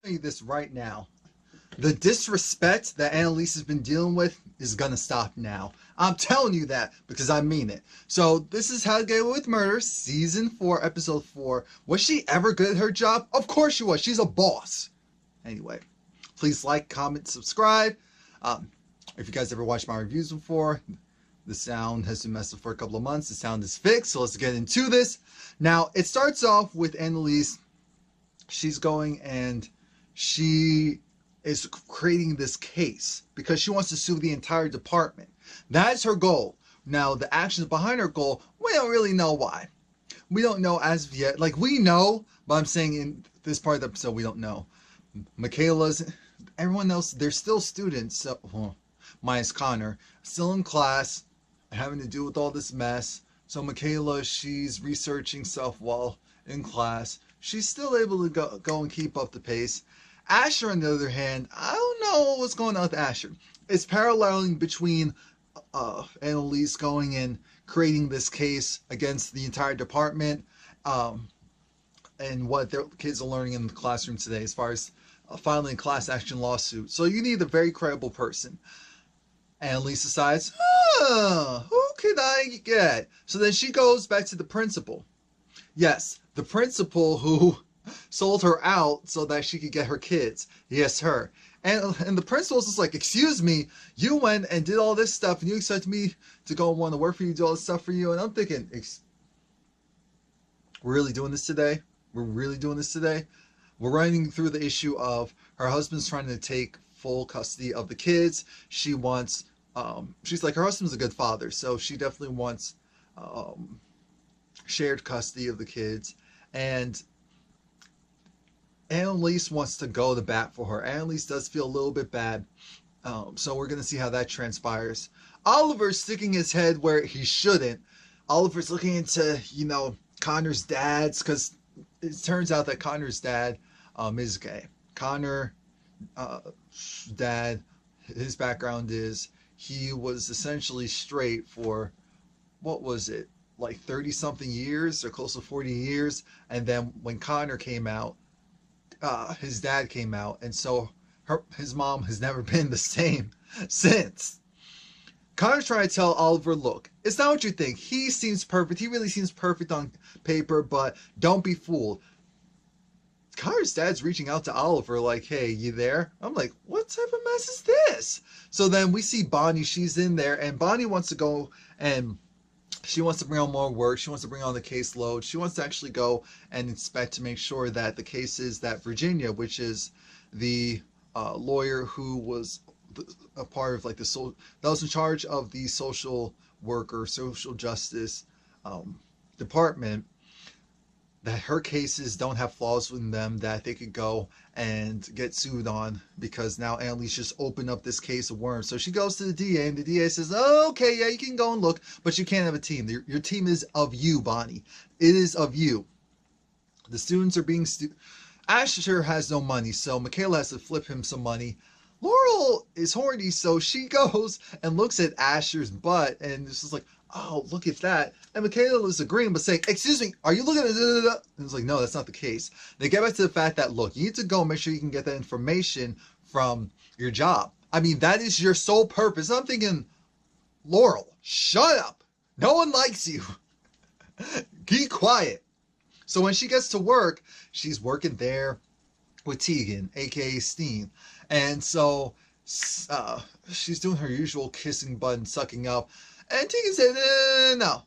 You this right now. The disrespect that Annalise has been dealing with is gonna stop now. I'm telling you that because I mean it. So this is How to Get Away with Murder, Season 4, Episode 4. Was she ever good at her job? Of course she was. She's a boss. Anyway, please like, comment, subscribe. If you guys ever watched my reviews before, the sound has been messed up for a couple of months. The sound is fixed, so let's get into this. Now, it starts off with Annalise. She's going and she is creating this case because she wants to sue the entire department. That's her goal. Now, the actions behind her goal, we don't really know why. We don't know as of yet. Like, we know, but I'm saying in this part of the episode, we don't know. Michaela's, everyone else, they're still students, so, well, minus Connor, still in class, having to deal with all this mess. So Michaela, she's researching stuff while in class. She's still able to go and keep up the pace. Asher, on the other hand, I don't know what's going on with Asher. It's paralleling between Annalise going and creating this case against the entire department and what their kids are learning in the classroom today as far as filing a class action lawsuit. So you need a very credible person. Annalise decides, who can I get? So then she goes back to the principal. Yes, the principal who sold her out so that she could get her kids. Yes, her. And the principal's just like, excuse me, you went and did all this stuff and you expect me to go and want to work for you, do all this stuff for you. And I'm thinking, we're really doing this today? We're really doing this today? We're running through the issue of her husband's trying to take full custody of the kids. She wants, she's like, her husband's a good father, so she definitely wants shared custody of the kids. And Annalise wants to go to bat for her. Annalise does feel a little bit bad. So we're going to see how that transpires. Oliver's sticking his head where he shouldn't. Oliver's looking into, Connor's dad's, because it turns out that Connor's dad is gay. Connor's dad, his background is he was essentially straight for, what was it, like 30-something years or close to 40 years. And then when Connor came out, his dad came out, and so his mom has never been the same since. Connor's trying to tell Oliver, look, it's not what you think. He seems perfect. He really seems perfect on paper, but don't be fooled. Connor's dad's reaching out to Oliver like, hey, you there? I'm like, what type of mess is this? So then we see Bonnie. She's in there, and Bonnie wants to go and she wants to bring on more work. She wants to bring on the caseload. She wants to actually go and inspect to make sure that the cases that Virginia, which is the lawyer who was a part of like that was in charge of the social worker, social justice department, that her cases don't have flaws in them that they could go and get sued on, because now Annalise just opened up this case of worms. So she goes to the DA, and the DA says, oh, okay, yeah, you can go and look, but you can't have a team. Your team is of you, Bonnie. It is of you. The students are being Asher has no money, so Michaela has to flip him some money. Laurel is horny, so she goes and looks at Asher's butt, and it's just like, oh, look at that. And Michaela is agreeing, but saying, excuse me, are you looking at it? And it's like, no, that's not the case. They get back to the fact that, look, you need to go and make sure you can get that information from your job. I mean, that is your sole purpose. I'm thinking, Laurel, shut up. No one likes you. Be quiet. So when she gets to work, she's working there with Tegan, aka Steen. And so she's doing her usual kissing butt and sucking up. And Tegan said, no,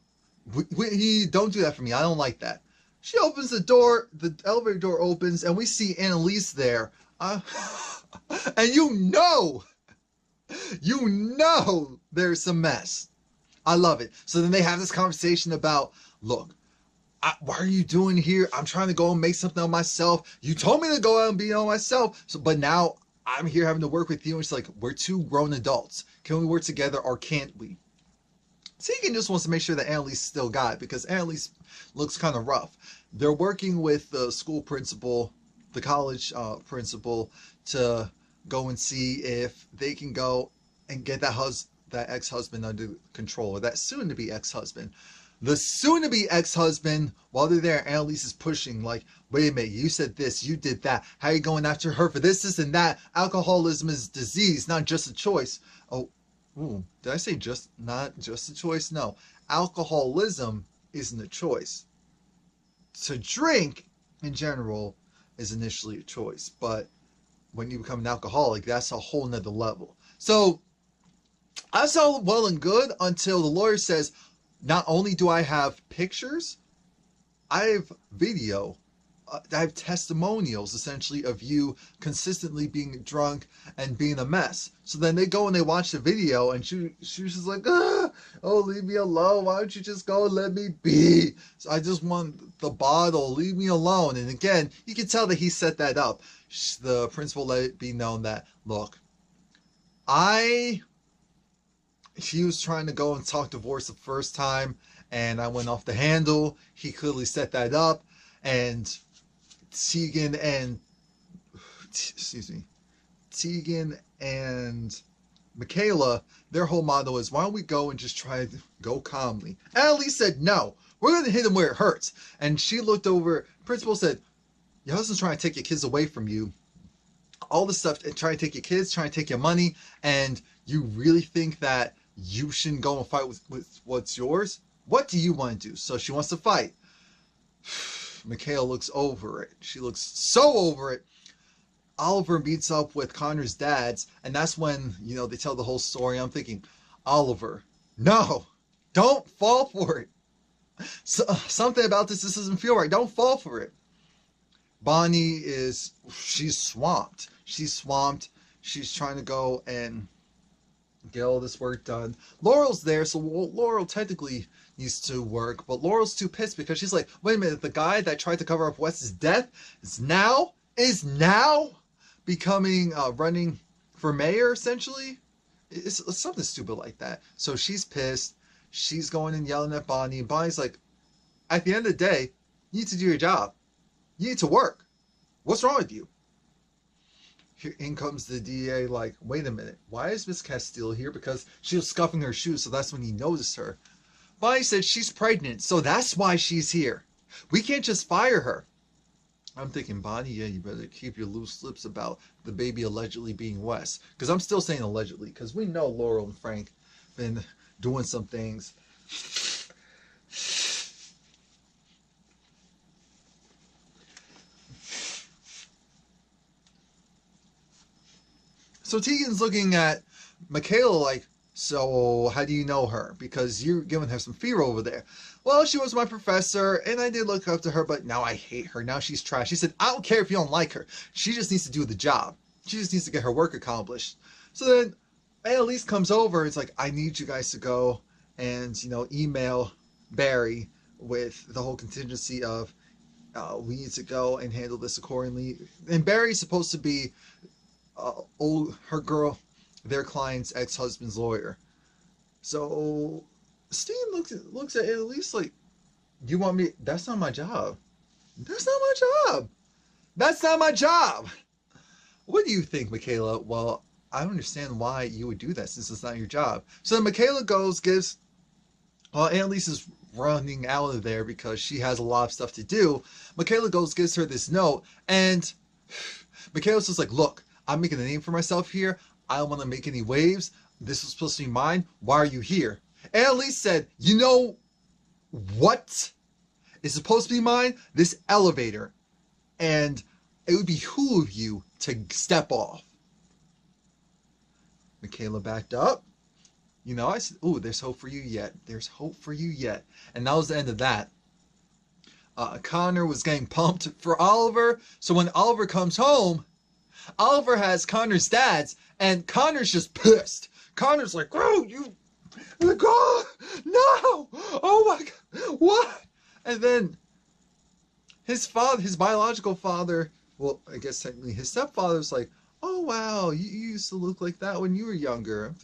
don't do that for me. I don't like that. She opens the door, the elevator door opens, and we see Annalise there. And you know there's some mess. I love it. So then they have this conversation about, look, why are you doing here? I'm trying to go and make something of myself. You told me to go out and be on myself. But now I'm here having to work with you. And it's like, we're two grown adults. Can we work together or can't we? Tegan just wants to make sure that Annalise still got it, because Annalise looks kind of rough. They're working with the school principal, the college principal, to go and see if they can go and get that ex-husband under control, or that soon-to-be ex-husband. The soon-to-be ex-husband, while they're there, Annalise is pushing, like, wait a minute, you said this, you did that. How are you going after her for this, and that? Alcoholism is disease, not just a choice. Oh, ooh, did I say not just a choice? No. Alcoholism isn't a choice. To drink, in general, is initially a choice. But when you become an alcoholic, that's a whole nother level. So, that's all well and good until the lawyer says, not only do I have pictures, I have video, I have testimonials essentially of you consistently being drunk and being a mess. So then they go and they watch the video, and she was just like, oh, leave me alone. Why don't you just go and let me be? So I just want the bottle. Leave me alone. And again, you can tell that he set that up. The principal let it be known that, look, he was trying to go and talk divorce the first time, and I went off the handle. He clearly set that up, and Tegan and Michaela, their whole motto is, why don't we go and just try to go calmly? Annalise said, no, we're going to hit him where it hurts. And she looked over, principal said, your husband's trying to take your kids away from you. All this stuff, and trying to take your kids, trying to take your money, and you really think that you shouldn't go and fight with what's yours? What do you want to do? So she wants to fight. Michaela looks over it. She looks so over it. Oliver meets up with Connor's dads, and that's when, they tell the whole story. I'm thinking, Oliver, no, don't fall for it. Something about this doesn't feel right. Don't fall for it. Bonnie she's swamped. She's trying to go and get all this work done. Laurel's there, so Laurel technically needs to work, but Laurel's too pissed because she's like, wait a minute, the guy that tried to cover up Wes's death is now becoming running for mayor, essentially. It's something stupid like that. So she's pissed. She's going and yelling at Bonnie, and Bonnie's like, at the end of the day, you need to do your job. You need to work. What's wrong with you? Here in comes the DA, like, wait a minute, why is Miss Castile here? Because she was scuffing her shoes, so that's when he noticed her. Bonnie said she's pregnant, so that's why she's here. We can't just fire her. I'm thinking, Bonnie, yeah, you better keep your loose lips about the baby allegedly being Wes. Because I'm still saying allegedly, because we know Laurel and Frank been doing some things. So Tegan's looking at Michaela like, so how do you know her? Because you're giving her some fear over there. Well, she was my professor, and I did look up to her, but now I hate her. Now she's trash. She said, I don't care if you don't like her. She just needs to do the job. She just needs to get her work accomplished. So then Annalise comes over. It's like, I need you guys to go and, email Barry with the whole contingency of we need to go and handle this accordingly. And Barry's supposed to be their client's ex-husband's lawyer. So Steve looks at Annalise like, you want me? That's not my job. That's not my job. That's not my job. What do you think, Michaela? Well, I don't understand why you would do that since it's not your job. So then Michaela Annalise is running out of there because she has a lot of stuff to do. Michaela gives her this note, and Michaela's just like, look, I'm making a name for myself here. I don't want to make any waves. This was supposed to be mine. Why are you here? Annalise said, you know what is supposed to be mine? This elevator. And it would behoove you to step off. Michaela backed up. I said, ooh, there's hope for you yet. There's hope for you yet. And that was the end of that. Connor was getting pumped for Oliver. So when Oliver comes home, Oliver has Connor's dad's, and Connor's just pissed. Connor's like, oh, no, oh my God, what? And then his biological father, well, I guess technically his stepfather's like, oh wow, you used to look like that when you were younger.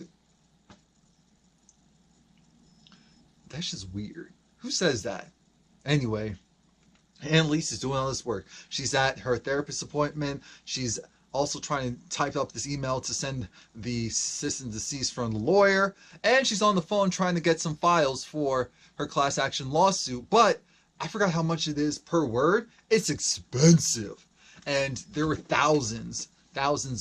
That's just weird. Who says that? Anyway, Annalise is doing all this work. She's at her therapist appointment. She's also trying to type up this email to send the cease and desist from the lawyer. And she's on the phone trying to get some files for her class action lawsuit. But I forgot how much it is per word. It's expensive. And there were thousands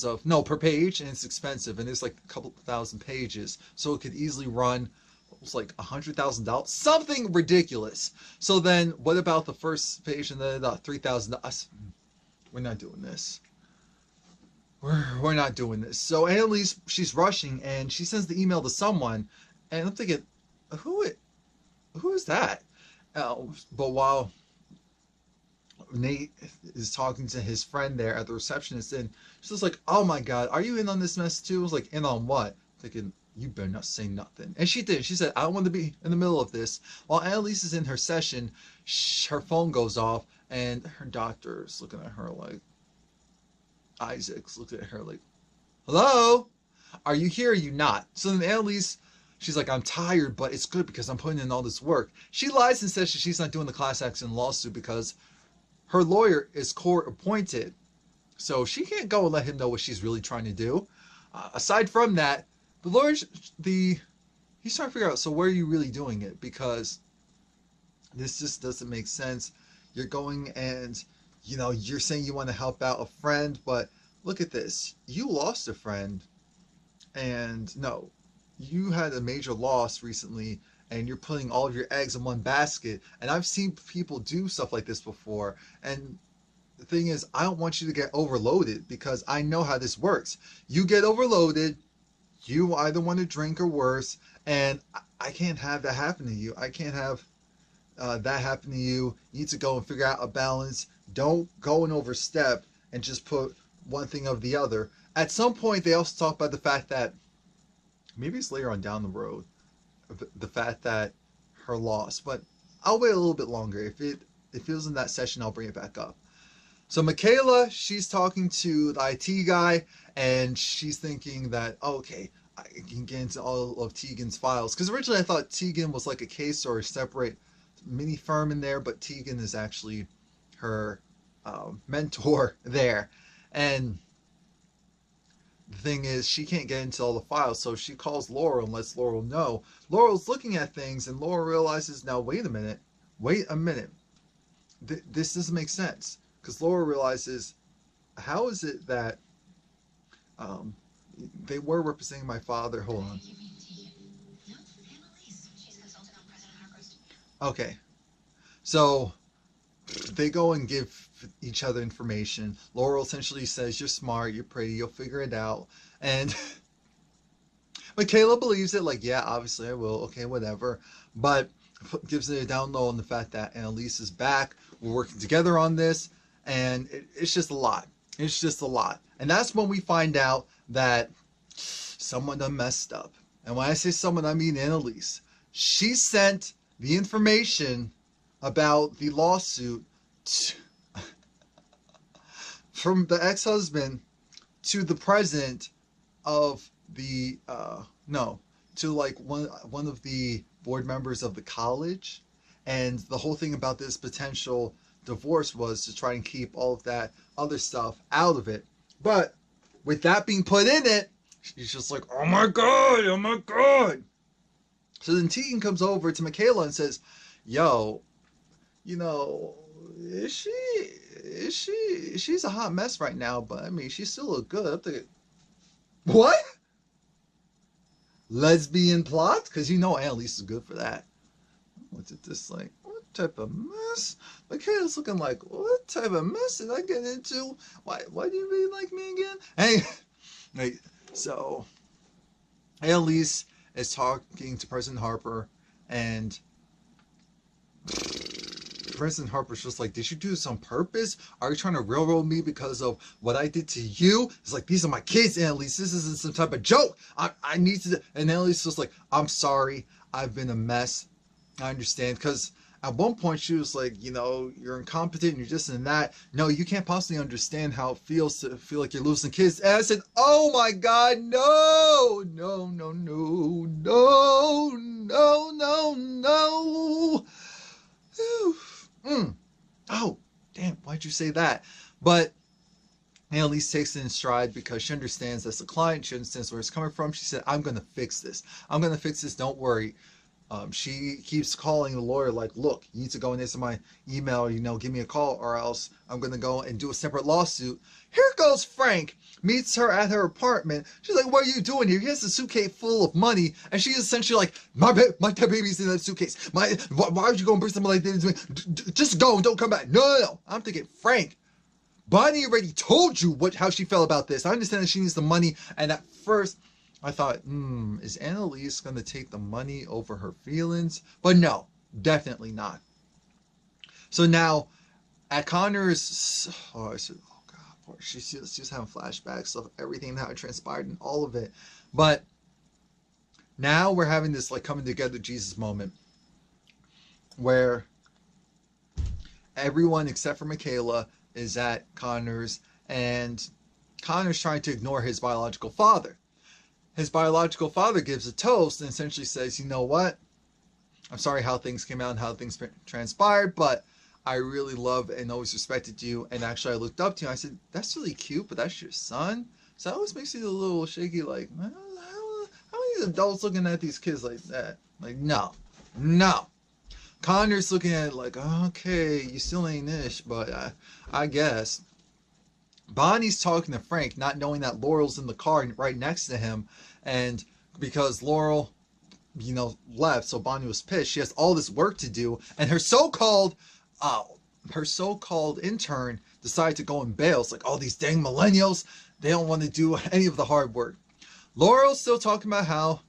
of, no, per page, and it's expensive. And it's like a couple thousand pages. So it could easily run, it was like $100,000, something ridiculous. So then what about the first page and then $3,000? We're not doing this. We're not doing this. So Annalise, she's rushing and she sends the email to someone, and I'm thinking, who is that? But while Nate is talking to his friend there at the receptionist, and she's just like, "Oh my God, are you in on this mess too?" I was like, "In on what?" Thinking, you better not say nothing. And she did. She said, "I don't want to be in the middle of this." While Annalise is in her session, her phone goes off, and her doctor's looking at her like, Isaac's looking at her like, "Hello? Are you here or are you not?" So then Annalise, she's like, "I'm tired, but it's good because I'm putting in all this work." She lies and says she's not doing the class action lawsuit because her lawyer is court appointed. So she can't go and let him know what she's really trying to do. Aside from that, the lawyer, he's trying to figure out, so where are you really doing it? Because this just doesn't make sense. You're going and, you're saying you want to help out a friend, but look at this. You lost a friend, and no, you had a major loss recently, and you're putting all of your eggs in one basket. And I've seen people do stuff like this before. And the thing is, I don't want you to get overloaded because I know how this works. You get overloaded, you either want to drink or worse, and I can't have that happen to you. I can't have that happen to you. You need to go and figure out a balance. Don't go and overstep and just put one thing over the other. At some point, they also talk about the fact that maybe it's later on down the road, the fact that her loss, but I'll wait a little bit longer. If it was in that session, I'll bring it back up. So Michaela, she's talking to the IT guy, and she's thinking that, oh, okay, I can get into all of Tegan's files. Because originally I thought Tegan was like a case or a separate mini firm in there, but Tegan is actually her mentor there. And the thing is, she can't get into all the files, so she calls Laurel and lets Laurel know. Laurel's looking at things, and Laurel realizes, now wait a minute. This doesn't make sense. Because Laura realizes, how is it that they were representing my father? Hold on. Okay. So they go and give each other information. Laurel essentially says, you're smart, you're pretty, you'll figure it out. And Michaela believes it, like, yeah, obviously I will. Okay, whatever. But gives it a down low on the fact that Annalise is back. We're working together on this. And it's just a lot. It's just a lot. And that's when we find out that someone done messed up. And when I say someone, I mean Annalise. She sent the information about the lawsuit from the ex-husband to the president of the, to like one of the board members of the college. And the whole thing about this potential divorce was to try and keep all of that other stuff out of it. But with that being put in it, she's just like, oh my God. So then Tegan comes over to Michaela and says, yo, she's a hot mess right now, but I mean, she still look good. I'm thinking, what? Lesbian plot? Because Annalise is good for that. What's it just like? Type of mess? Michaela's looking like, what type of mess did I get into? Why do you really like me again? Hey, so Annalise is talking to President Harper, and President Harper's just like, did you do this on purpose? Are you trying to railroad me because of what I did to you? It's like, these are my kids, Annalise. This isn't some type of joke. I need to. And Annalise is just like, I'm sorry. I've been a mess. I understand. Because at one point, she was like, you're incompetent, you're this and that. No, you can't possibly understand how it feels to feel like you're losing kids. And I said, oh my God, no. Oh, damn, why'd you say that? But Annalise takes it in stride because she understands that's the client. She understands where it's coming from. She said, I'm going to fix this. I'm going to fix this. Don't worry. She keeps calling the lawyer like, look, you need to go and answer my email, give me a call, or else I'm going to go and do a separate lawsuit. Here goes Frank, meets her at her apartment. She's like, what are you doing here? He has a suitcase full of money, and she's essentially like, my dead baby's in that suitcase. Why would you go and bring something like this to me? Just go and don't come back. No. I'm thinking, Frank, Bonnie already told you how she felt about this. I understand that she needs the money, and at first I thought, is Annalise going to take the money over her feelings? But no, definitely not. So now, at Connor's, she's having flashbacks of everything that transpired and all of it. But now we're having this like coming together Jesus moment where everyone except for Michaela is at Connor's, and Connor's trying to ignore his biological father. His biological father gives a toast and essentially says, you know what? I'm sorry how things came out and how things transpired, but I really love and always respected you. And actually, I looked up to you. I said, that's really cute, but that's your son? So that always makes you a little shaky, like, how are these adults looking at these kids like that? Like, no. Connor's looking at it like, okay, you still ain't ish, but I guess. Bonnie's talking to Frank, not knowing that Laurel's in the car right next to him. And because Laurel, left, so Bonnie was pissed. She has all this work to do. And her so-called intern decided to go and bail. It's like, all these dang millennials, they don't want to do any of the hard work. Laurel's still talking about how,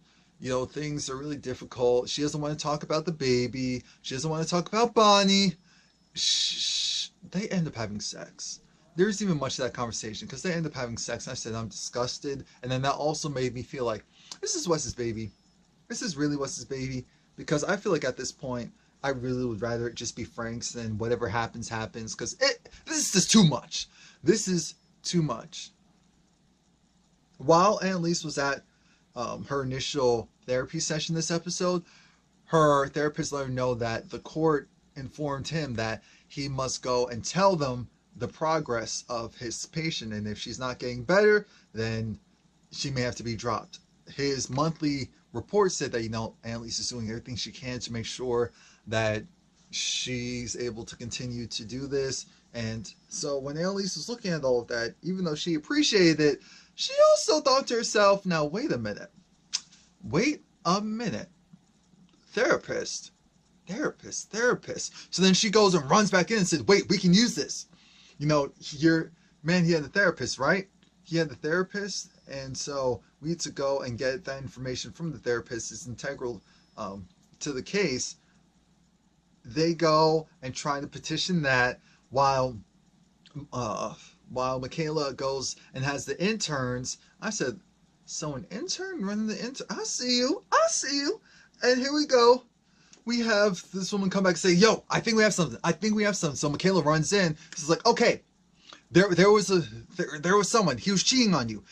things are really difficult. She doesn't want to talk about the baby. She doesn't want to talk about Bonnie. They end up having sex. There's even much of that conversation because they end up having sex. And I said, I'm disgusted. And then that also made me feel like, this is Wes's baby. This is really Wes's baby. Because I feel like at this point, I really would rather it just be Frank's than whatever happens. Because this is just too much. This is too much. While Annalise was at her initial therapy session this episode, her therapist let her know that the court informed him that he must go and tell them the progress of his patient, and if she's not getting better, then she may have to be dropped. His monthly report said that, Annalise is doing everything she can to make sure that she's able to continue to do this. And so when Annalise was looking at all of that, even though she appreciated it, she also thought to herself, now wait a minute. Therapist. So then she goes and runs back in and says, wait, we can use this. He had the therapist, right? He had the therapist, and so we need to go and get that information from the therapist. It's integral to the case. They go and try to petition that while Michaela goes and has the interns. I said, so an intern running the intern? I see you. And here we go. We have this woman come back and say, yo, I think we have something. So Michaela runs in. She's like, okay, there was someone. He was cheating on you.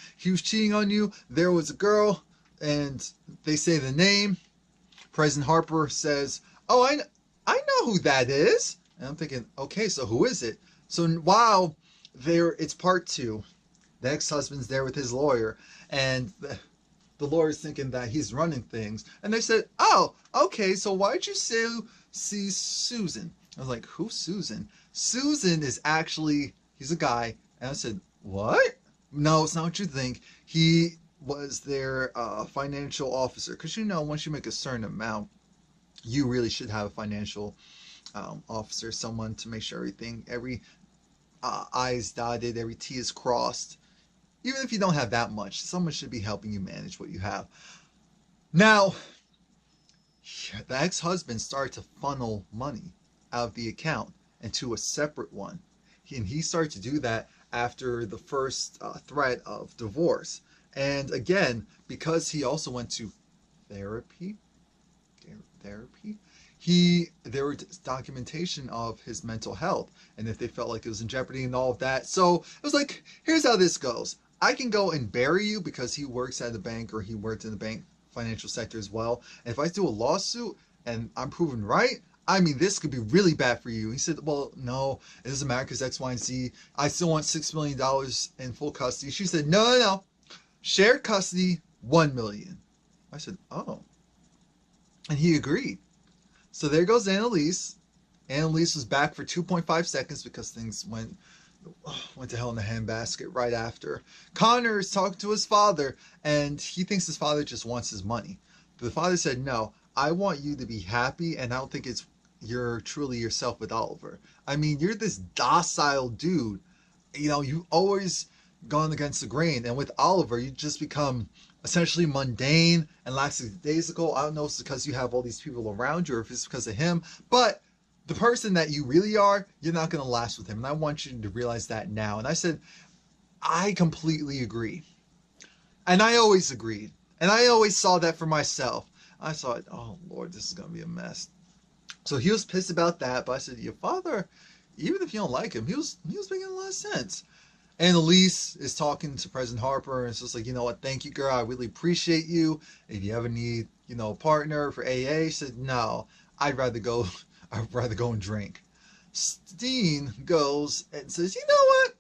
There was a girl, and they say the name. President Harper says, oh, I know who that is. And I'm thinking, okay, so who is it? So while it's part two. The ex-husband's there with his lawyer, and the lawyer's thinking that he's running things. And they said, oh, okay, so why'd you see Susan? I was like, who's Susan? Susan is actually, he's a guy. And I said, what? No, it's not what you think. He was their financial officer. Because once you make a certain amount, you really should have a financial officer, someone to make sure every I is dotted, every T is crossed. Even if you don't have that much, someone should be helping you manage what you have. Now, the ex-husband started to funnel money out of the account into a separate one. And he started to do that after the first threat of divorce. And again, because he also went to therapy, there was documentation of his mental health and if they felt like it was in jeopardy and all of that. So it was like, here's how this goes. I can go and bury you because he works at the bank, or he worked in the bank financial sector as well. And if I do a lawsuit and I'm proven right, I mean, this could be really bad for you. He said, well, no, it doesn't matter because X, Y, and Z. I still want $6 million in full custody. She said, no, no, no. Shared custody, $1 million. I said, oh. And he agreed. So there goes Annalise. Annalise was back for 2.5 seconds because things went to hell in the handbasket right after. Connor is talking to his father, and he thinks his father just wants his money. But the father said, no, I want you to be happy, and I don't think you're truly yourself with Oliver. I mean, you're this docile dude. You know, you've always gone against the grain, and with Oliver, you just become essentially mundane and lackadaisical. I don't know if it's because you have all these people around you or if it's because of him, but the person that you really are, you're not going to last with him. And I want you to realize that now. And I said, I completely agree. And I always agreed. And I always saw that for myself. I thought, oh, Lord, this is going to be a mess. So he was pissed about that. But I said, your father, even if you don't like him, he was making a lot of sense. Annalise is talking to President Harper, and it's just like, you know what, thank you, girl. I really appreciate you. If you ever need, you know, a partner for AA, she said, no, I'd rather go and drink. Steen goes and says, you know what?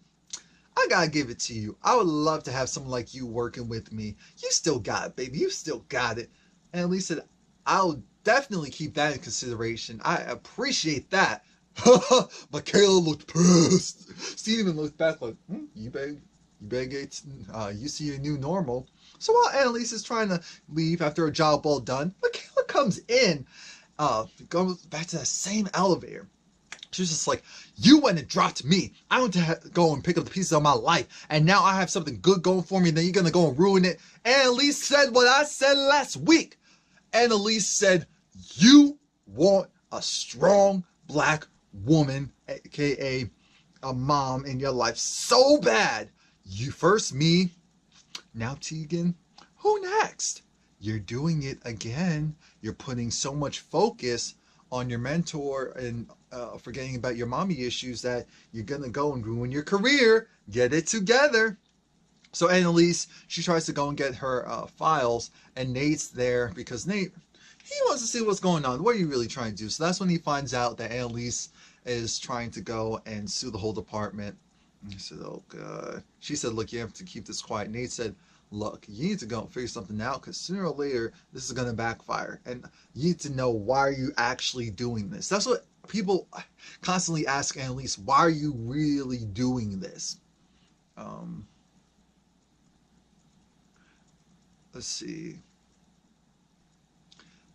I gotta give it to you. I would love to have someone like you working with me. You still got it, baby. You still got it. And Annalise said, I'll definitely keep that in consideration. I appreciate that. Michaela looked pissed. Steven looked back like, you better get used to your new normal. So while Annalise is trying to leave after a job well done, Michaela comes in, goes back to that same elevator. She's just like, you went and dropped me. I went to go and pick up the pieces of my life, and now I have something good going for me, and then you're going to go and ruin it. Annalise said what I said last week. Annalise said, you want a strong black woman, aka a mom in your life so bad. You first me, now Tegan. Who next? You're doing it again. You're putting so much focus on your mentor and forgetting about your mommy issues that you're gonna go and ruin your career. Get it together. So Annalise, she tries to go and get her files, and Nate's there because Nate, he wants to see what's going on. What are you really trying to do? So that's when he finds out that Annalise is trying to go and sue the whole department. And he said, oh God. She said, look, you have to keep this quiet. Nate said, look, you need to go and figure something out because sooner or later this is going to backfire. And you need to know, why are you actually doing this? That's what people constantly ask Annalise. Why are you really doing this? Let's see.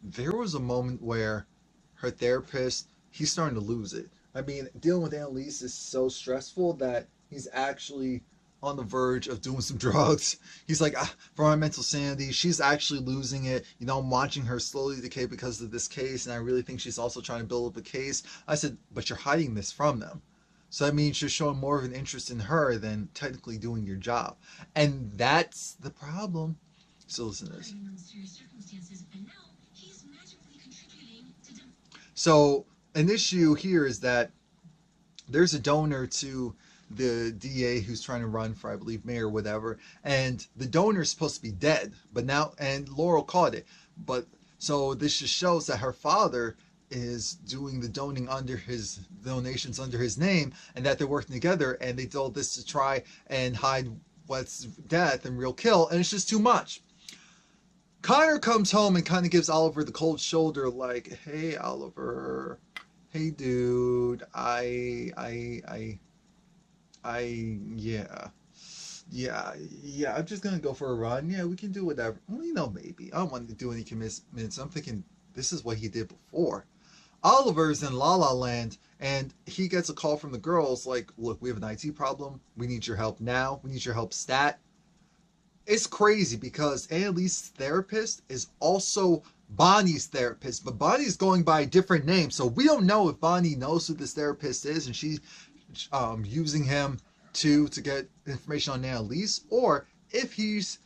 There was a moment where her therapist, he's starting to lose it. I mean, dealing with Annalise is so stressful that he's actually on the verge of doing some drugs. He's like, for my mental sanity, she's actually losing it. You know, I'm watching her slowly decay because of this case, and I really think she's also trying to build up a case. I said, but you're hiding this from them. So that means you're showing more of an interest in her than technically doing your job. And that's the problem. So listen to this. So an issue here is that there's a donor to the DA who's trying to run for, I believe, mayor or whatever, and the donor is supposed to be dead, but now, and Laurel caught it. But so this just shows that her father is doing the donations under his name, and that they're working together, and they did all this to try and hide what's death and real kill, and it's just too much. Connor comes home and kind of gives Oliver the cold shoulder, like, hey, Oliver, hey, dude, yeah, I'm just gonna go for a run. Yeah, we can do whatever. Well, you know, maybe. I don't want to do any commitments. I'm thinking this is what he did before. Oliver's in La La Land, and he gets a call from the girls like, look, we have an IT problem. We need your help now. We need your help stat. It's crazy because Annalise's therapist is also Bonnie's therapist, but Bonnie's going by a different name. So we don't know if Bonnie knows who this therapist is and she's using him to get information on Annalise, or if he's,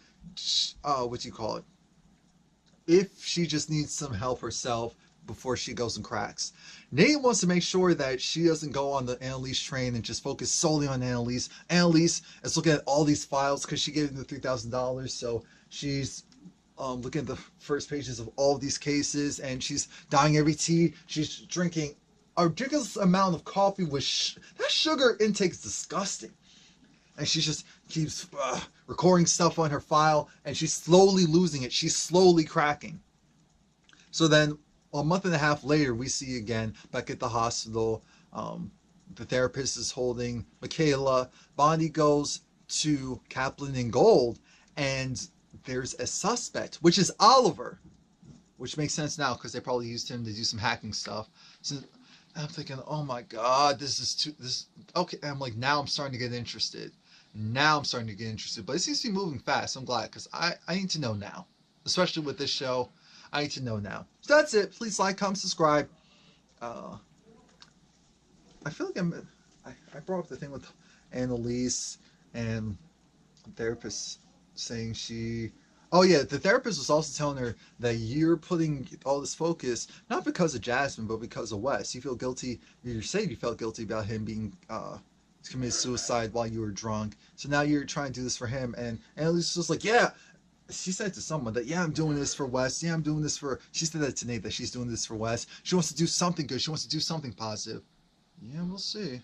if she just needs some help herself before she goes and cracks. Nate wants to make sure that she doesn't go on the Annalise train and just focus solely on Annalise. Annalise is looking at all these files because she gave him the $3,000, so she's looking at the first pages of all of these cases, and she's dyeing every tea. She's drinking a ridiculous amount of coffee with that sugar intake is disgusting. And she just keeps recording stuff on her file, and she's slowly losing it. She's slowly cracking. So then a month and a half later, we see again back at the hospital. The therapist is holding Michaela. Bonnie goes to Kaplan and Gold, and there's a suspect, which is Oliver, which makes sense now because they probably used him to do some hacking stuff. So I'm thinking, oh my God, this is too, this, okay. I'm like, now I'm starting to get interested. But it seems to be moving fast. I'm glad because I need to know now, especially with this show. I need to know now. So that's it. Please like, comment, subscribe. I feel like I brought up the thing with Annalise and the therapist saying oh yeah, the therapist was also telling her that you're putting all this focus not because of Jasmine but because of Wes. You feel guilty. You said you felt guilty about him being committed suicide while you were drunk. So now you're trying to do this for him. And Annalise was like, yeah. She said to someone that, yeah, I'm doing this for Wes. Yeah, I'm doing this for. She said that to Nate that she's doing this for Wes. She wants to do something good. She wants to do something positive. Yeah, we'll see.